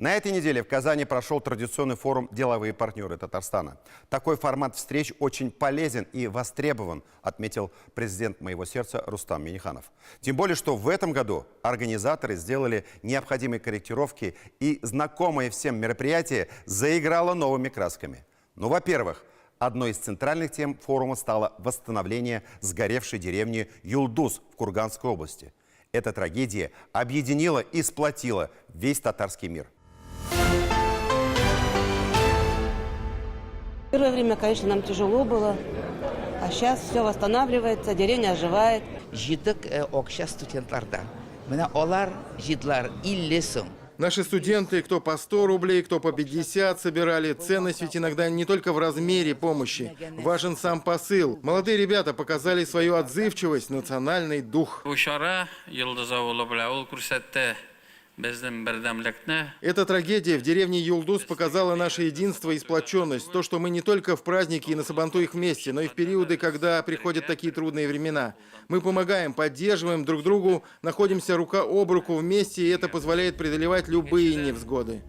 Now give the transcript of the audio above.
На этой неделе в Казани прошел традиционный форум «Деловые партнеры Татарстана». Такой формат встреч очень полезен и востребован, отметил президент «Моего сердца» Рустам Минниханов. Тем более, что в этом году организаторы сделали необходимые корректировки, и знакомое всем мероприятие заиграло новыми красками. Ну, во-первых, одной из центральных тем форума стало восстановление сгоревшей деревни Юлдуз в Курганской области. Эта трагедия объединила и сплотила весь татарский мир. Первое время, конечно, нам тяжело было, а сейчас все восстанавливается, деревня оживает. Жидок окша студентлардан. Менә алар жидлар 50 сум. Наши студенты, кто по 100 рублей, кто по 50 собирали. Ценность ведь иногда не только в размере помощи. Важен сам посыл. Молодые ребята показали свою отзывчивость, национальный дух. Эта трагедия в деревне Юлдуз показала наше единство и сплоченность. То, что мы не только в праздники и на Сабантуях вместе, но и в периоды, когда приходят такие трудные времена. Мы помогаем, поддерживаем друг другу, находимся рука об руку вместе, и это позволяет преодолевать любые невзгоды.